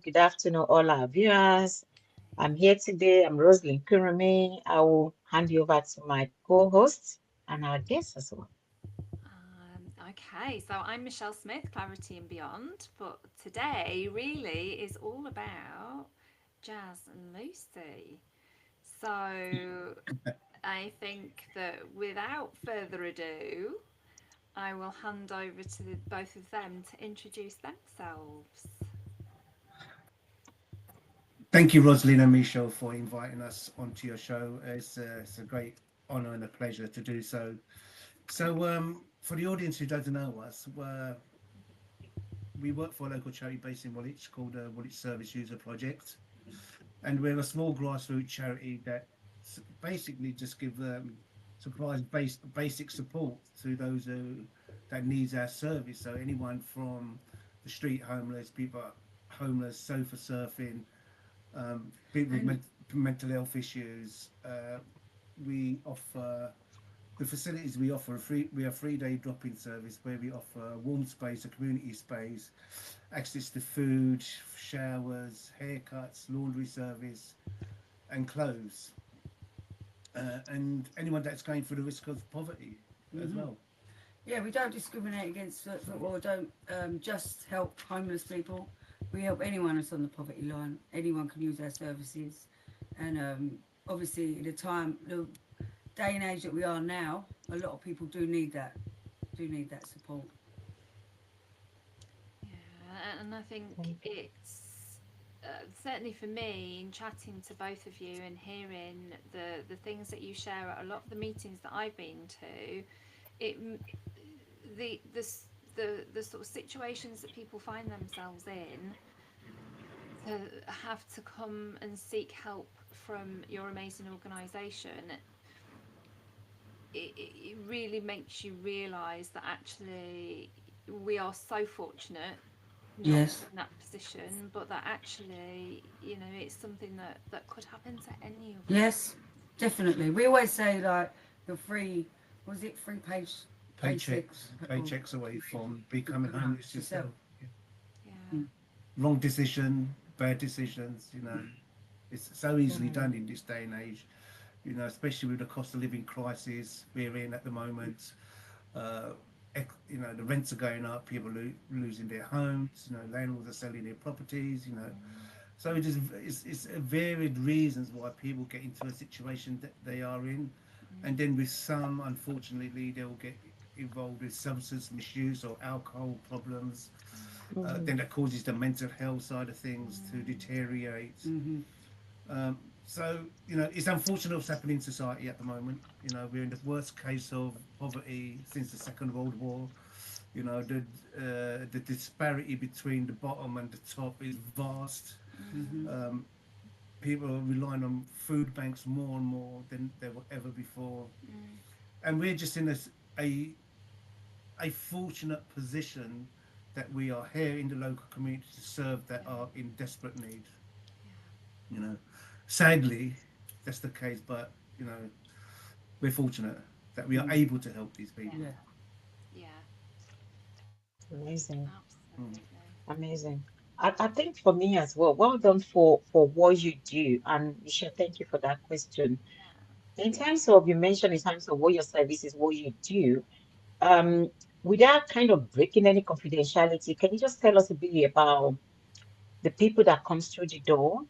Good afternoon, all our viewers. I'm here today. I'm Rosalind Kurame. I will hand you over to my co-host and our guest as well. Okay, so I'm Michelle Smith, Clarity and Beyond, but today really is all about Jas and Lucy. So I think that without further ado, I will hand over to both of them to introduce themselves. Thank you, Rosalind and Michelle, for inviting us onto your show. It's a great honour and a pleasure to do so. For the audience who doesn't know us, we work for a local charity based in Woolwich called the Woolwich Service User Project, and we're a small grassroots charity that basically just give supplies basic support to those that needs our service. So anyone from the street homeless, people homeless, sofa surfing, people with And mental health issues. We offer the facilities we offer. We have 3 day drop-in service where we offer a warm space, a community space, access to food, showers, haircuts, laundry service, and clothes. And anyone that's going through the risk of poverty as mhm. well. Yeah, we don't discriminate against or don't just help homeless people. We help anyone that's on the poverty line. Anyone can use our services, and obviously, the day and age that we are now, a lot of people do need that support. Yeah, and I think it's certainly for me in chatting to both of you and hearing the things that you share at a lot of the meetings that I've been to, it the the the sort of situations that people find themselves in to have to come and seek help from your amazing organisation, it really makes you realise that actually we are so fortunate not to Yes, be in that position, but that actually, it's something that could happen to any of us. yes, definitely. We always say like the free, was it free basics? Or, Paychecks away from becoming homeless yourself. yourself. Yeah, Mm. Wrong decision, bad decisions. It's so easily Mm, done in this day and age. Especially with the cost of living crisis we're in at the moment. Uh, the rents are going up, people losing their homes, landlords are selling their properties, So it's varied reasons why people get into a situation that they are in. And then with some, unfortunately, they'll get involved with substance misuse or alcohol problems. mhm, Then that causes the mental health side of things to deteriorate. Mm-hmm. It's unfortunate what's happening in society at the moment. We're in the worst case of poverty since the Second World War. The disparity between the bottom and the top is vast. Mm-hmm. Um, People are relying on food banks more and more than they were ever before, and we're just in a a fortunate position that we are here in the local community to serve that are in desperate need. You know, Sadly, that's the case, but we're fortunate that we are Mm. able to help these yeah, people. Yeah. yeah, amazing, Mm. absolutely. amazing. I think for me as well, well done for what you do. And Michelle, thank you for that question. In terms of, you mentioned in terms of what your service is, what you do, um, without kind of breaking any confidentiality, can you just tell us a bit about the people that comes through the door,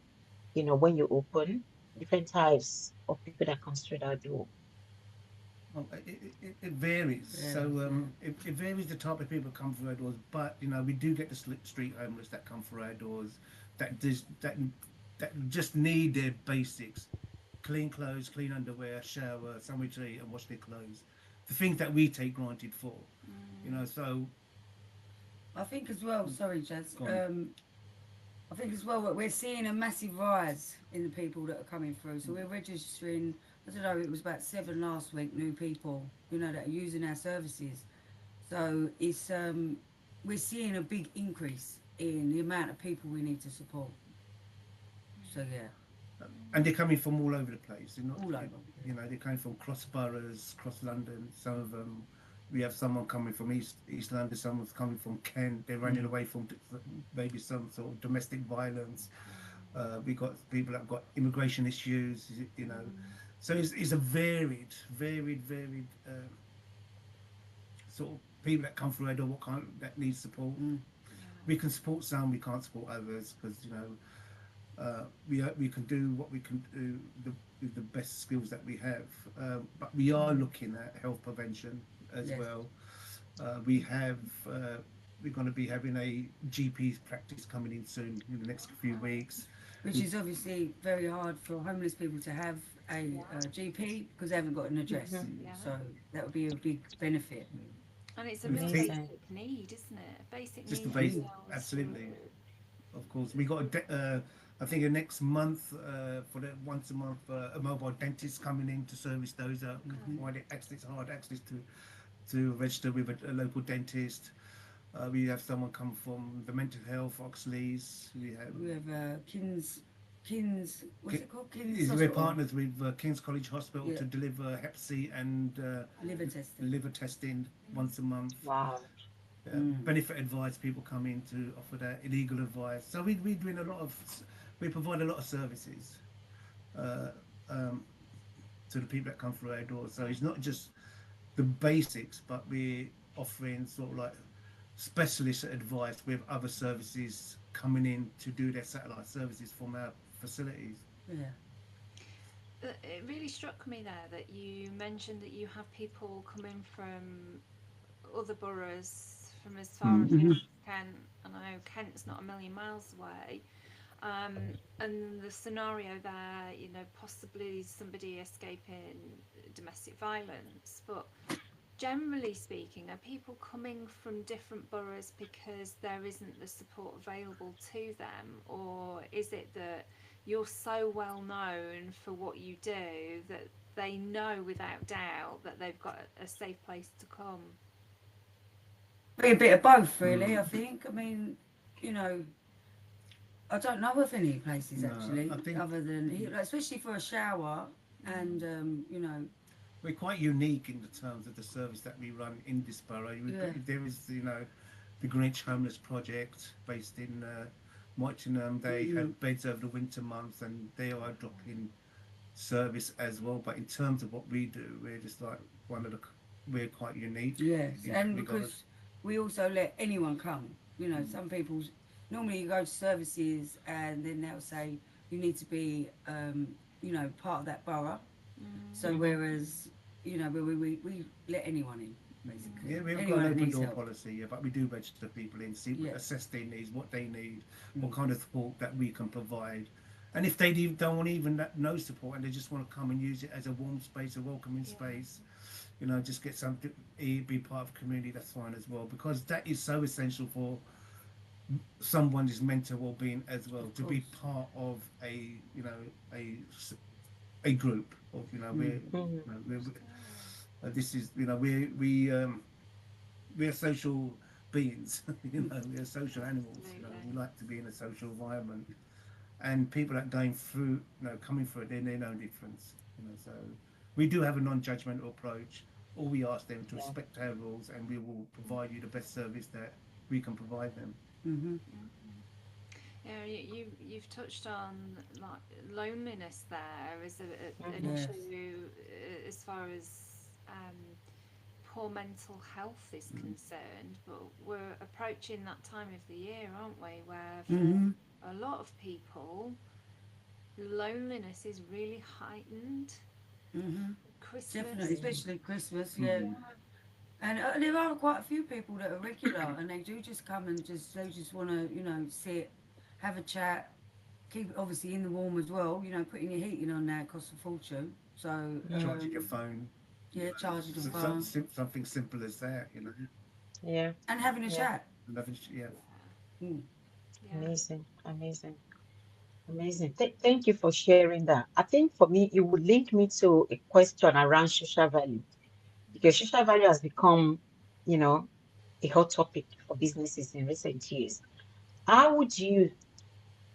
when you open, different types of people that comes through that door? Well, it varies. So Varies, yeah. it varies the type of people that come through our doors, but we do get the street homeless that come through our doors that just need their basics: clean clothes, clean underwear, shower, somewhere to eat, and wash their clothes. The things that we take granted for, So I think as well, sorry, Jazz. gone. I think as well that we're seeing a massive rise in the people that are coming through. So we're registering, I don't know, it was about 7 last week, new people, that are using our services. So we're seeing a big increase in the amount of people we need to support. So yeah, And they're coming from all over the place. They're not, all over. they're coming from cross boroughs, cross London. Some of them, We have someone coming from East London, someone's coming from Kent. They're running away from maybe some sort of domestic violence. We got people that have got immigration issues, you know. So it's a varied sort of people that come through our door, what kind that need support. We can support some, we can't support others because you know we can do what we can do with the best skills that we have. But we are looking at health prevention as Yes. well. We have we're going to be having a GP practice coming in soon in the next few weeks. Which is obviously very hard for homeless people to have a GP because they haven't got an address. Yeah. So that would be a big benefit. And it's a With real tea- Amazing. basic need, isn't it? A basic just the need base, themselves. absolutely. Of course, we got I think the next month for the once a month a mobile dentist coming in to service those that find it access hard access to register with a local dentist. We have someone come from the mental health Oxley's. We have what's it called? King's We're Hospital. partners with King's College Hospital Yeah. to deliver Hep C and Liver testing. liver testing once a month. Wow. Benefit advice, people come in to offer that illegal advice. So we're doing we provide a lot of services uh, um, to the people that come through our doors. So it's not just the basics, but we're offering sort of like specialist advice with other services coming in to do their satellite services from our facilities. Yeah. It really struck me there that you mentioned that you have people coming from other boroughs from as far afield as Kent, and I know Kent's not a million miles away. And the scenario there, you know, possibly somebody escaping domestic violence, but generally speaking, are people coming from different boroughs because there isn't the support available to them, or is it that you're so well known for what you do that they know without doubt that they've got a safe place to come? Be a bit of both, really, I think. I mean, you know, I don't know of any places No, actually, I think- other than here, like, especially for a shower, and you know, We're quite unique in the terms of the service that we run in this borough. Yeah. There is, you know, the Greenwich Homeless Project based in Mochingham. They have beds over the winter months, and they are dropping service as well. But in terms of what we do, we're just like we're quite unique. yes, in and that regard. because we also let anyone come. You know, some people normally you go to services and then they'll say you need to be, you know, part of that borough. So whereas, you know, we let anyone in basically. Yeah, we've got Anyone an that open needs door help. policy, yeah, but we do register people in, Yeah. assess their needs, what they need, what kind of support that we can provide. And if they don't want even no support and they just want to come and use it as a warm space, a welcoming space, you know, just get something, be part of the community, that's fine as well. Because that is so essential for someone's mental well-being as well, to be part of you know, a group of, you know, this is, you know, we're social beings, you know, we're social animals, you know, we like to be in a social environment, and people that are going through, you know, coming through it, they know difference, you know. So we do have a non-judgmental approach. All we ask them to respect our rules, and we will provide you the best service that we can provide them. Yeah, you've touched on like loneliness there as an Yes. issue as far as poor mental health is concerned, but we're approaching that time of the year, aren't we, where for a lot of people loneliness is really heightened. Christmas, Definitely, especially Christmas, yeah. And there are quite a few people that are regular, and they do just come and they just want to, you know, sit, have a chat, keep it obviously in the warm as well. You know, putting your heating on now costs a fortune. So Charging your phone, yeah, charging your so, phone something simple as that, you know. Yeah. and having a chat. Yeah. Mm. yeah. Amazing. Amazing. Amazing. Thank you for sharing that. I think for me, it would link me to a question around social value, because social value has become, you know, a hot topic for businesses in recent years. How would you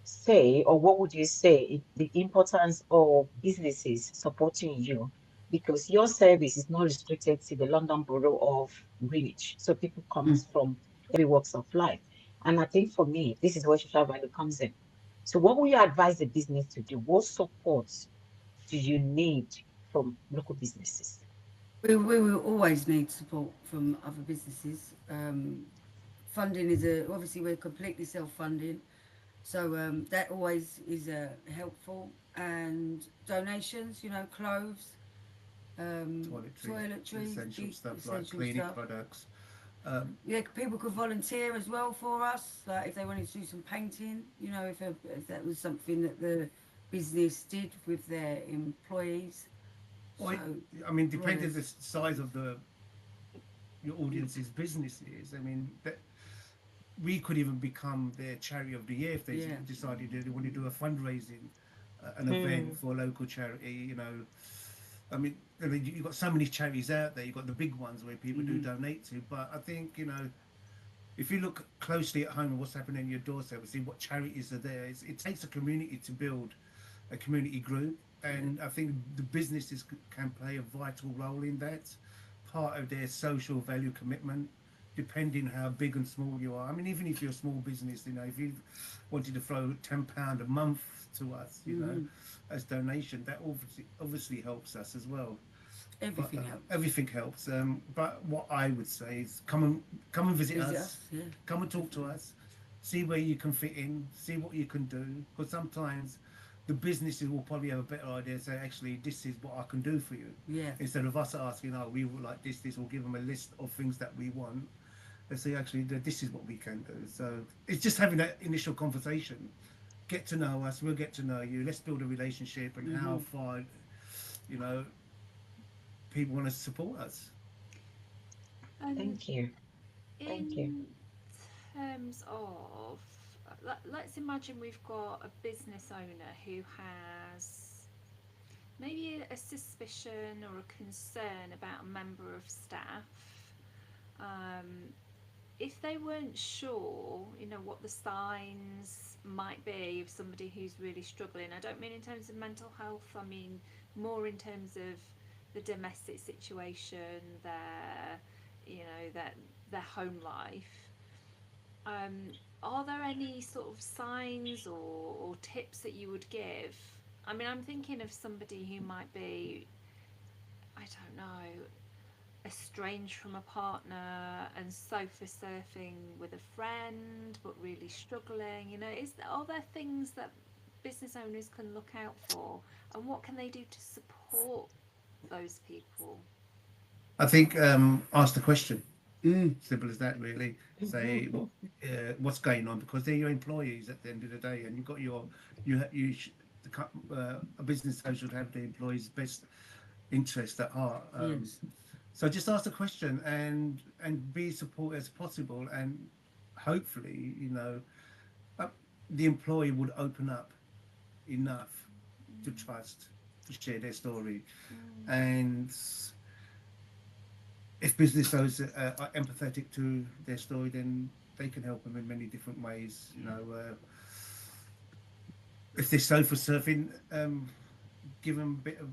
say, or what would you say, the importance of businesses supporting you because your service is not restricted to the London Borough of Greenwich. So people comes from every walks of life. And I think for me, this is where social value comes in. So what will you advise the business to do? What support do you need from local businesses? We will always need support from other businesses. Funding is obviously we're completely self-funding, so that always is helpful. And donations, clothes, Toiletry, toiletries, essential stuff like essential cleaning stuff. products. Yeah, people could volunteer as well for us, like if they wanted to do some painting, if that was something that the business did with their employees. Or, So, I mean, depending on the whereas, size of your audience's business is. I mean, that we could even become their charity of the year if they yeah, decided they want to do a fundraising, an event Mm, for a local charity. I mean, you've got so many charities out there. You've got the big ones where people do mm, donate to, but I think if you look closely at home at what's happening on your doorstep and see what charities are there, it takes a community to build a community group, yeah, and I think the businesses can play a vital role in that, part of their social value commitment, depending how big and small you are. I mean, even if you're a small business, if you wanted to throw £10 a month to us, mm-hmm. as donation, that obviously helps us as well. But Everything helps. everything helps. But what I would say is come and visit Visit us, us, yeah, come and talk to definitely. us, see where you can fit in, see what you can do. Because sometimes the businesses will probably have a better idea. Say, actually, this is what I can do for you. Yeah, Instead of us asking, oh, we would like this, we'll give them a list of things that we want. They say, actually, this is what we can do. So it's just having that initial conversation. Get to know us. We'll get to know you. Let's build a relationship and mm-hmm. how far, you know, people want to support us. And thank you. Thank you. in terms of, let's imagine we've got a business owner who has maybe a suspicion or a concern about a member of staff. Um, if they weren't sure, what the signs might be of somebody who's really struggling, I don't mean in terms of mental health, I mean more in terms of the domestic situation, their home life. Are there any sort of signs or tips that you would give? I mean, I'm thinking of somebody who might be, I don't know, estranged from a partner and sofa surfing with a friend but really struggling. Are there things that business owners can look out for, and what can they do to support those people? I think ask the question. Mm. Simple as that, really. Say what's going on, because they're your employees at the end of the day, and you've got a business owner should have the employees' best interest at heart. Yes. So just ask the question and be supportive as possible, and hopefully, uh, the employee would open up enough to trust to share their story. Mm. And if business owners are empathetic to their story, then they can help them in many different ways. If they're sofa surfing, give them a bit of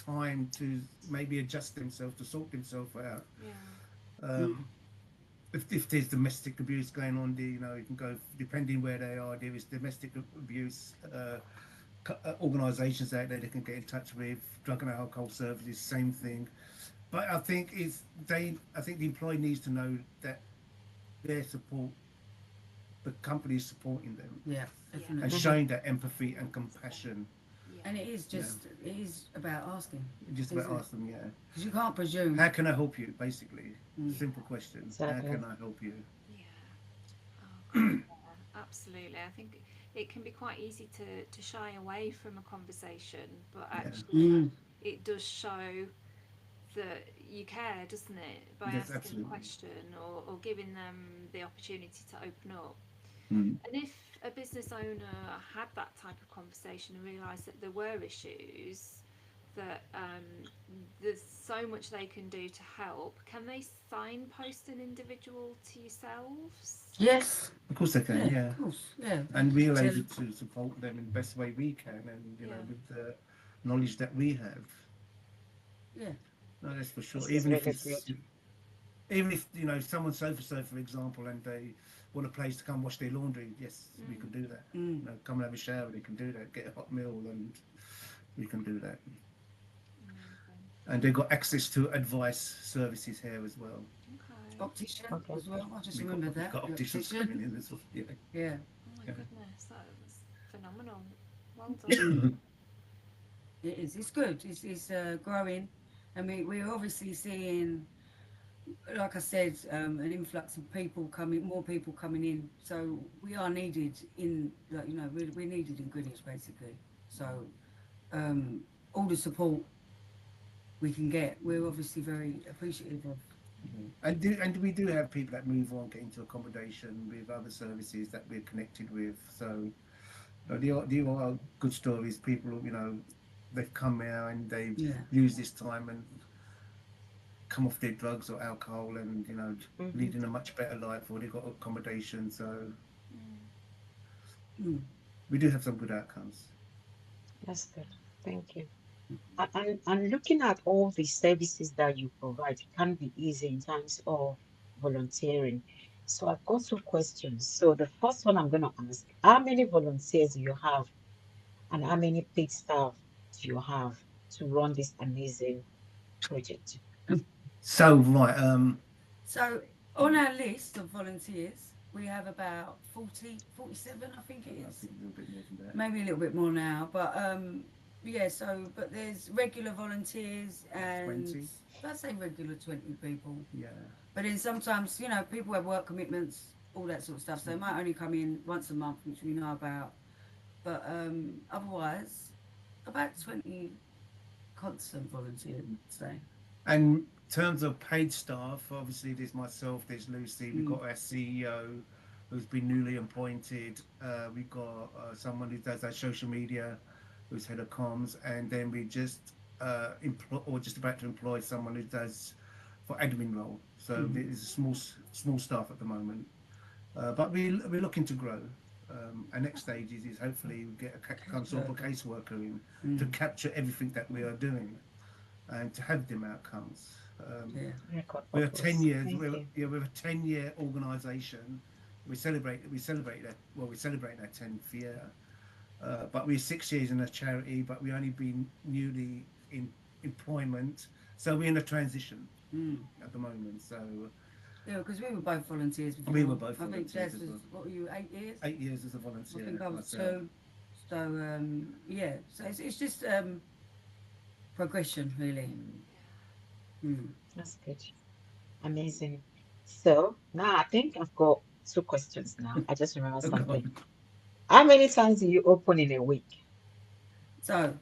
time to maybe adjust themselves, to sort themselves out. Yeah. Mm. Um, if there's domestic abuse going on, you can go, depending where they are. There is domestic abuse organisations out there they can get in touch with. Drug and alcohol services, same thing. But I think the employee needs to know that their support, the company is supporting them Yeah, Yeah. and definitely. showing that empathy and compassion. Yeah. And it is about asking, Just isn't about it? ask them, yeah. Because you can't presume. How can I help you? Basically, Mm. simple question. How Exactly. can I help you? Yeah. Oh God. Yeah. Absolutely. I think it can be quite easy to shy away from a conversation, but Yeah. actually, Mm. it does show that you care, doesn't it? By Yes, asking a absolutely. question or giving them the opportunity to open up. Mm. And if a business owner had that type of conversation and realised that there were issues, that there's so much they can do to help, can they signpost an individual to yourselves? Yes. Of course they can, Yeah, yeah. of course. Yeah. And we're Tell able them. to support them in the best way we can, and Yeah. with the knowledge that we have. Yeah. No, that's for sure. This is really good. Even if someone's sofa, for example, and they want a place to come wash their laundry, yes, we can do that. Mm. Come and have a shower, they can do that. Get a hot meal, and we can do that. Amazing. And they've got access to advice services here as well. Okay. Optician Okay. as well. I just We've remembered we've that. got The opticians optician. coming in as well. Yeah. Yeah. Oh my Yeah. goodness, that was phenomenal. Well done. It is. It's good. It's growing, and we're obviously seeing, like I said, an influx of people coming, more people coming in. So we are needed in, like, we're needed in Greenwich basically. So all the support we can get, we're obviously very appreciative of. And we do have people that move on, get into accommodation with other services that we're connected with. So the are good stories. People, they've come here and they've Yeah. used this time and come off their drugs or alcohol, and Hmm. leading a much better life, or they've got accommodation. So Mm. we do have some good outcomes. That's good. Thank you. And looking at all the services that you provide, it can be easy in terms of volunteering. So I've got two questions. So the first one I'm going to ask, how many volunteers do you have and how many paid staff do you have to run this amazing project? So right, So on our list of volunteers, we have about 40, 47, I think it I is. think a little bit more than that. Maybe a little bit more now, but yeah. So, but there's regular volunteers, and 20. I'd say regular 20 people. Yeah. But then sometimes, people have work commitments, all that sort of stuff. So they might only come in once a month, which we know about. But otherwise, about 20 constant volunteers, I'd say. And in terms of paid staff, obviously there's myself, there's Lucy, we've Mm. got our CEO who's been newly appointed, we've got someone who does our social media, who's head of comms, and then we just employ, or just about to employ someone who does for admin role. So Mm. there's a small staff at the moment, but we're looking to grow. Our next stage is hopefully we get some sort of a caseworker in to Mm. capture everything that we are doing and to have them outcomes. Yeah. Record We're 10 purpose. years. Thank you. We're a 10-year organisation. We celebrate that. Well, we're celebrating our 10th year. But we're 6 years in a charity. But we only been newly in employment, so we're in a transition Mm. at the moment. So Yeah, because we were both volunteers before. we were both I think volunteers Jess as was, well. what were you, 8 years? 8 years as a I volunteer think I was myself. 2. So, yeah. So it's just progression, really. Mm. That's good. Amazing. So now I think I've got two questions now. I just remember something. How many times do you open in a week? So,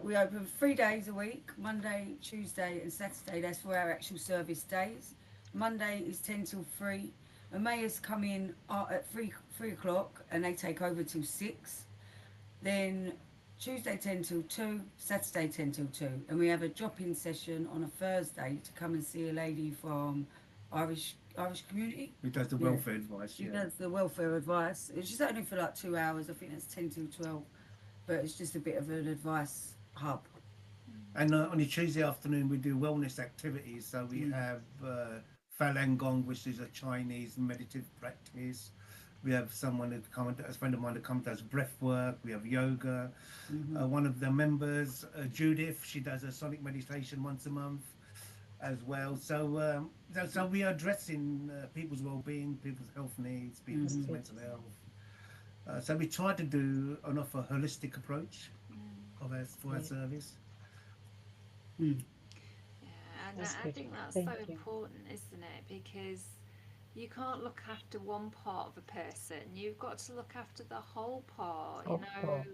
we open 3 days a week, Monday, Tuesday and Saturday. That's for our actual service days. Monday is 10 till 3. And mayors come in at 3 o'clock and they take over till 6. Then Tuesday 10 till 2, Saturday 10 till 2. And we have a drop-in session on a Thursday to come and see a lady from Irish community. Who does the Yeah. welfare advice? She Yeah. does the welfare advice. It's just only for like 2 hours. I think that's 10 till 12. But it's just a bit of an advice hub. And on a Tuesday afternoon, we do wellness activities. So we have Falun Gong, which is a Chinese meditative practice. We have someone who come, a friend of mine who comes does breath work. We have yoga. One of the members, Judith, she does a sonic meditation once a month as well. So we are addressing people's well-being, people's health needs, people's mental health. So we try to do an offer holistic approach for our service. Mm. Yeah, and That's I good. think that's Thank so you. important, isn't it? Because you can't look after one part of a person. You've got to look after the whole part. Of course.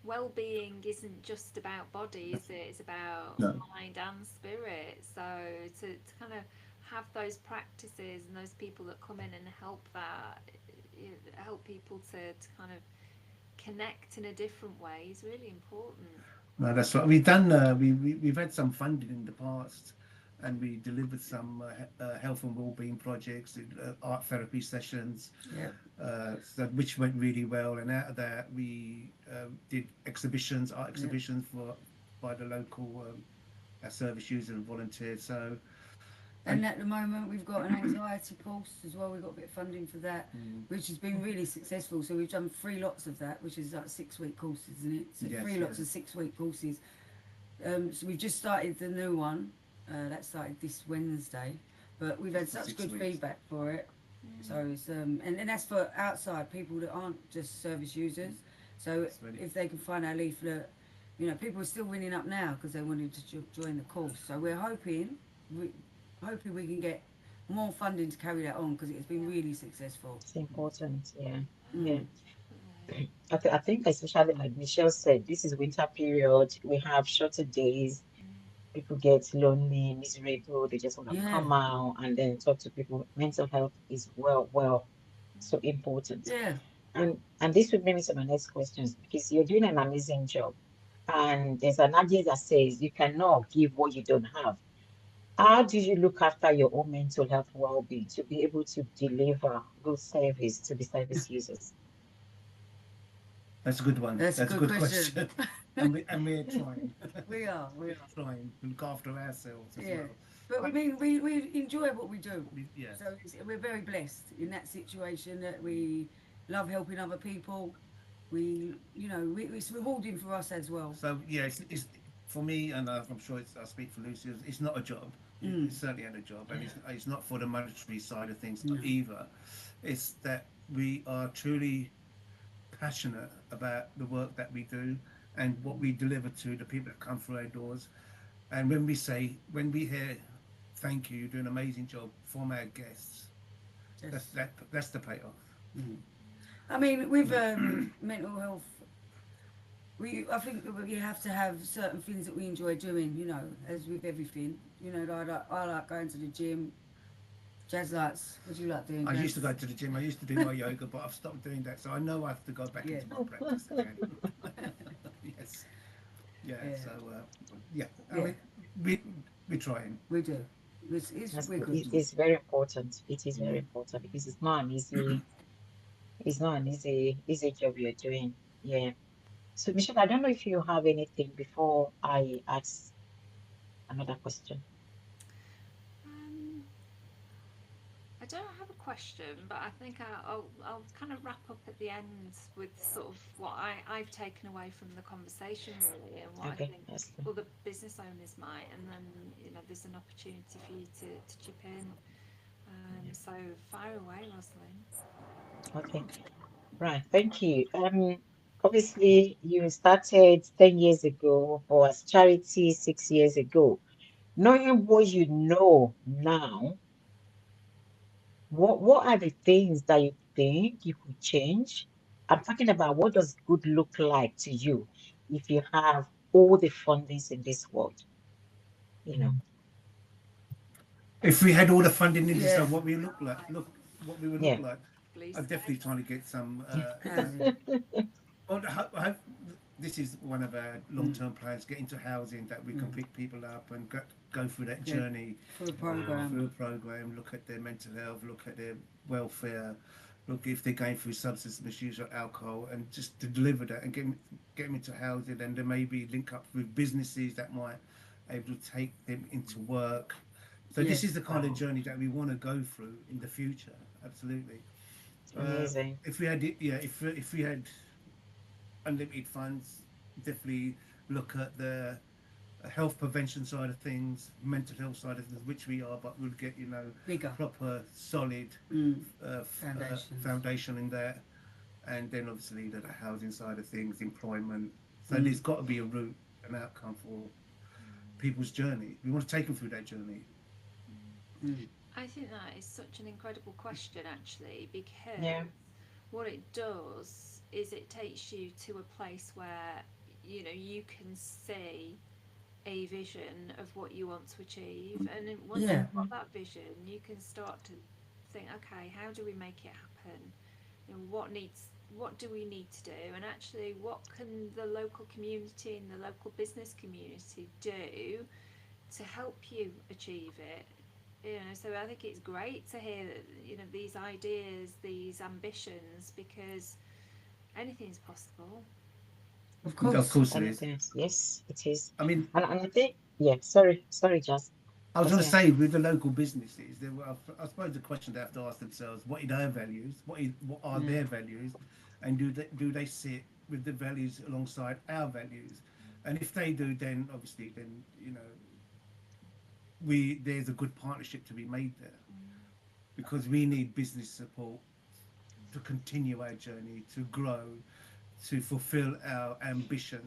Well-being isn't just about body, is it? It's about No. mind and spirit. So to kind of have those practices and those people that come in and help help people to kind of connect in a different way is really important. No, that's right. We've done. We've had some funding in the past, and we delivered some health and wellbeing projects, art therapy sessions, Yeah. which went really well. And out of that, we did exhibitions, art Yeah. exhibitions for by the local service users and volunteers. So, And and at the moment, we've got an anxiety course as well. We've got a bit of funding for that, which has been really successful. So we've done 3 lots of that, which is like 6-week courses, isn't it? So yes, 3 lots yes, of 6-week courses. So we've just started the new one. That started this Wednesday, but we've had for such six good weeks. feedback for it. So it's and that's for outside people that aren't just service users. So It's really, if they can find our leaflet, you know, people are still ringing up now because they wanted to join the course. So we're hoping we can get more funding to carry that on because it has been really successful. It's important. Yeah. Yeah. Mm. I think especially like Michelle said, this is winter period. We have shorter days. People get lonely, miserable. They just want to Yeah, come out and then talk to people. Mental health is so important. yeah, And this would bring me to my next questions because you're doing an amazing job. And there's an adage that says you cannot give what you don't have. How do you look after your own mental health well-being to be able to deliver good service to the service users? that's a good one. that's a That's a good good question. question. And we're trying. We We're are. trying to look after ourselves as Yeah, well. but I But mean, we enjoy what we do. yeah. So we're very blessed in that situation that we love helping other people. We, you know, it's rewarding for us as well. So yeah, it's for me, and I'm sure I speak for Lucy. It's not a job. Mm. It's certainly not a job, and it's not for the monetary side of things No. either. It's that we are truly passionate about the work that we do and what we deliver to the people that come through our doors. And when we hear, "Thank you, you do an amazing job" from our guests, Yes. that's the payoff. Mm. I mean, with mental health, I think that we have to have certain things that we enjoy doing. You know, as with everything. You know, I like going to the gym. Jazz likes. What do you like doing, I used to Jazz? go to the gym. I used to do my yoga, but I've stopped doing that. So I know I have to go back Yeah, into my practice again. Yes. Yeah. yeah, So yeah. I yeah. mean, we we're trying. We do. That's We're good. good. It's very important. It is very Mm. important because it's not an easy job you're doing. Yeah. So Michelle, I don't know if you have anything before I ask another question. Um, I don't have a question, but I think I'll kind of wrap up at the end with sort of what I've taken away from the conversation really, and what I Okay, think yes. other business owners might, and then there's an opportunity for you to chip in. So fire away, Rosalind. Okay. Right. Thank you. Obviously you started 10 years ago or as charity 6 years ago. Knowing what you know now, what are the things that you think you could change? I'm talking about what does good look like to you if you have all the fundings in this world, you know? If we had all the funding in this, Yeah. what we look like, what we would look Yeah. like. Blue I'm sky. definitely trying to get some. Housing. Well, this is one of our Mm. long-term plans: get into housing that we can Mm. pick people up and go through that Yeah. journey For the program. through a program. Look at their mental health, look at their welfare, look if they're going through substance misuse or alcohol, and just to deliver that and get them into housing, and then maybe link up with businesses that might able to take them into work. So this is Yes. the kind of journey that we want to go through in the future. Absolutely. Amazing. If we had, yeah, if we had unlimited funds, definitely look at the health prevention side of things, mental health side of things, which we are, but we'll get Bigger. proper solid Mm. foundation. Foundations. In there, and then obviously the housing side of things, employment. So Mm. there's got to be a route, an outcome for people's journey. We want to take them through that journey. Mm. I think that is such an incredible question, actually, Yeah. because what it does is it takes you to a place where you can see a vision of what you want to achieve, and then once Yeah. you've got that vision, you can start to think, okay, how do we make it happen? What do we need to do, and actually, what can the local community and the local business community do to help you achieve it. So I think it's great to hear these ideas, these ambitions, because anything's possible. Of Of course. course it And is. yes, it is. I mean, And I think, yeah, sorry, Jas. I was going to Continue. say with the local businesses, I suppose the question they have to ask themselves: what are their values? What are Yeah. their values, and do they sit with the values alongside our values? And if they do, then obviously, then we there's a good partnership to be made there, because we need business support to continue our journey, to grow, to fulfill our ambition,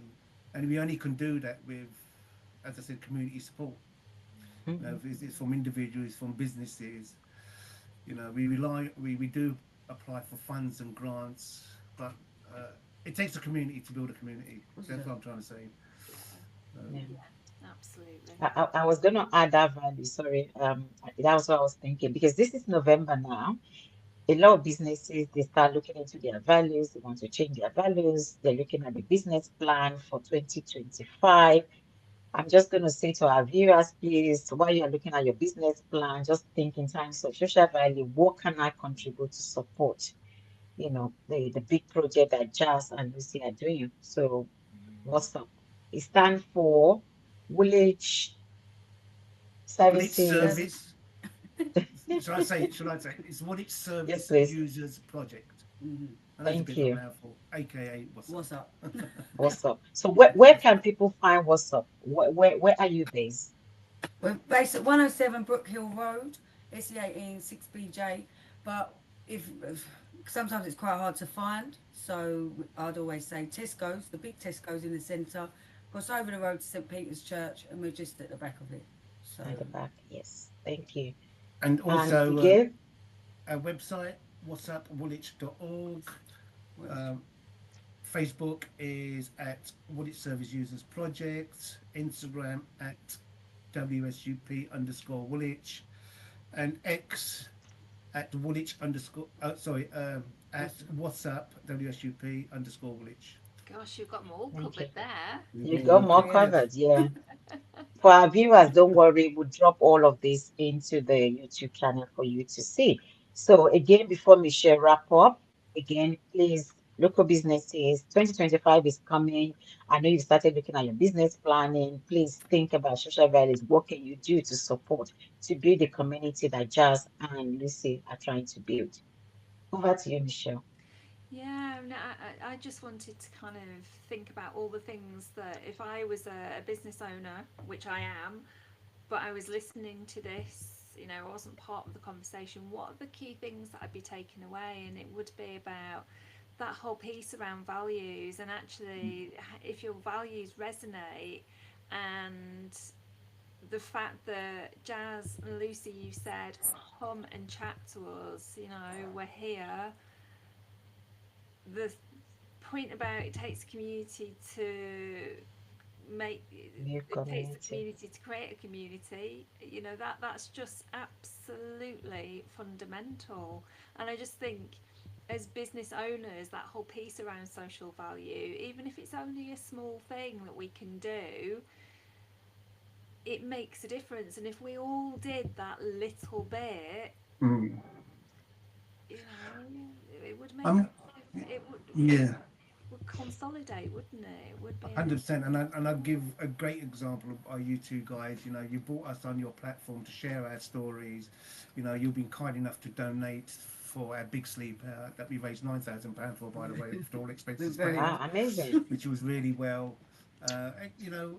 and we only can do that with, as I said, community support. Hmm. It's from individuals, from businesses. We do apply for funds and grants, but uh, it takes a community to build a community. What's That's that? what I'm trying to say. Yeah. Um, Yeah, absolutely. I was gonna add that value. Sorry, that was what I was thinking because this is November now. A lot of businesses they start looking into their values. They want to change their values. They're looking at the business plan for 2025. I'm just going to say to our viewers, please, while you're looking at your business plan, just think in terms of social value. What can I contribute to support? The big project that Jas and Lucy are doing. So, what's up? It stands for Woolwich Woolwich Services. Service. Service, should I say it? Should I say it? It's Woolwich Yes, Service please. Users Project. Hmm. I know it's a Thank bit of a you. mouthful, aka what's up. What's up? What's up? So, where can people find what's up? Where are you based? We're based at 107 Brook Hill Road, SE18 6BJ. But if sometimes it's quite hard to find, so I'd always say Tesco's, the big Tesco's in the centre, cross over the road to St Peter's Church, and we're just at the back of it. So At the back. Yes. Thank you. And And also again, our website, whatsupwoolwich.org. what else? Um, Facebook is at Woolwich Service Users Project. Instagram at WSUP underscore Woolwich. And X at Woolwich underscore, at WhatsApp WSUP underscore Woolwich. Gosh, you've got them all thank you. covered there. We've You been got real more creative. covered. Yeah. For our viewers, don't worry, we'll drop all of this into the YouTube channel for you to see. So again, before Michelle wrap up, again, please, local businesses, 2025 is coming. I know you've started looking at your business planning. Please think about social values. What can you do to support, to build the community that Jas and Lucy are trying to build? Over to you, Michelle. Yeah, no, I just wanted to kind of think about all the things that if I was a business owner, which I am, but I was listening to this, I wasn't part of the conversation, what are the key things that I'd be taking away? And it would be about that whole piece around values, and actually, if your values resonate, and the fact that Jas and Lucy, you said, come and chat to us, we're here. The point about it takes a community to make New it takes the community. community to create a community, that's just absolutely fundamental. And I just think as business owners, that whole piece around social value, even if it's only a small thing that we can do, it makes a difference. And if we all did that little bit, Mm. it would make Um, it yeah, would consolidate, wouldn't it? It would be a 100%. And I'll give a great example of you two guys. You brought us on your platform to share our stories. You've been kind enough to donate for our big sleep that we raised £9,000 for, by the way, for all We're expenses very paid, Wow, amazing. which was really well. And,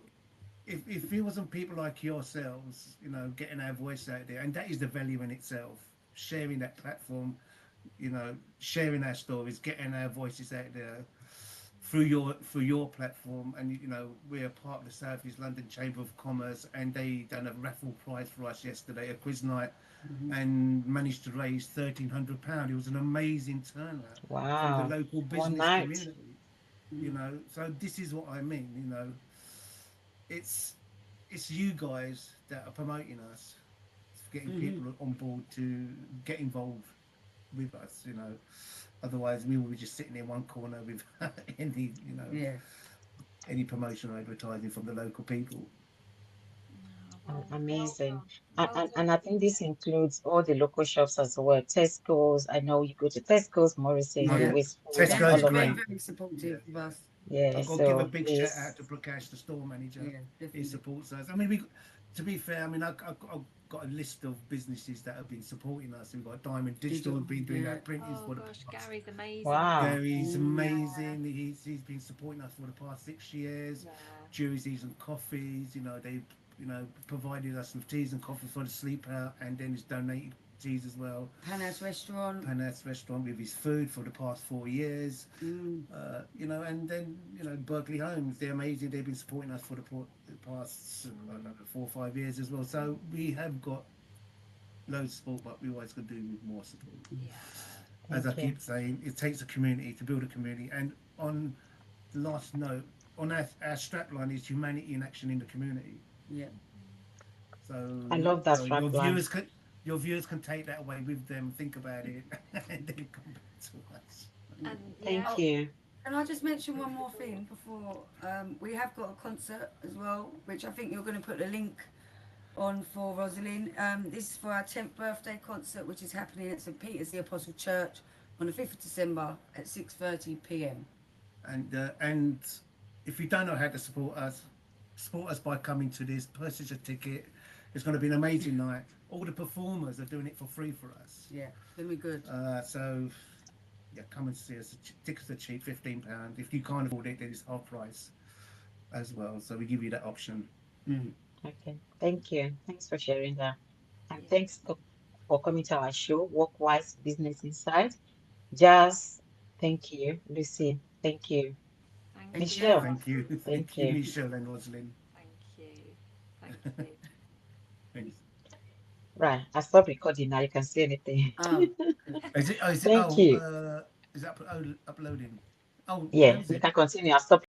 if it wasn't people like yourselves, getting our voice out there, and that is the value in itself, sharing that platform, sharing our stories, getting our voices out there through your platform. And we're part of the South East London Chamber of Commerce, and they done a raffle prize for us yesterday, a quiz night, and managed to raise £1,300. It was an amazing turnout from the Wow. local One business night. community. So this is what I mean. It's it's you guys that are promoting us, getting Mm-hmm. people on board to get involved with us. Otherwise we will be just sitting in one corner with any Yeah. any promotional advertising from the local people. Oh, well Amazing. done. Well And done. I think this includes all the local shops as well. Tesco's, I know you go to Tesco's, Oh Morrison's, yeah, Yeah. Westfield, They've, Tesco's all they've of been them. great. very Yeah, supportive of yeah. us. Yeah, I've got to give a so big shout out please. to Prakash, the store manager. Yeah, He definitely. supports us. I mean, we, to be fair, I mean, I've got a list of businesses that have been supporting us. We've got Diamond Digital, Digital. who've been doing our Yeah. printings Oh for the gosh, past. Gary's amazing. Wow. Gary's Mm. amazing. He's been supporting us for the past 6 years. Yeah. Jerseys and coffees. They provided us with teas and coffee for the sleep out, and then he's donated teas as well. Panas restaurant. Panas restaurant with his food for the past 4 years. Mm. And then Berkeley Homes, they're amazing. They've been supporting us for the past I don't know, 4 or 5 years as well. So we have got loads of support, but we always could do with more support. Yeah. As I Thank you. keep saying, it takes a community to build a community. And on the last note, on our strap line is humanity in action in the community. Yeah. So I love that so strap line. your viewers can take that away with them, think about it, and then come back to us. And yeah. Thank Oh, you. can I just mention one more thing before we have got a concert as well, which I think you're going to put the link on for Rosalind. This is for our 10th birthday concert, which is happening at St Peter's the Apostle Church on the 5th of December at 6:30 p.m. And if you don't know how to support us by coming to this, purchase a ticket. It's going to be an amazing night. All the performers are doing it for free for us. Yeah, it's going to be good. So yeah, come and see us. Tickets are cheap, £15. If you can't afford it, then it's half price as well. So we give you that option. Mm. Okay. Thank you. Thanks for sharing that. And Yeah. thanks for coming to our show, Workwise Business Insight. Jas, thank you. Lucy, thank you. Thank Thank you, Michelle, you. Thank you. Rosie. thank Thank you, you. Michelle and Rosalind. Thank you. Thank you. Thanks. Right, I stopped recording now. You can see anything. Oh, good. Thank you. Is it uploading? Oh, Yeah, where is we it? can continue. I stopped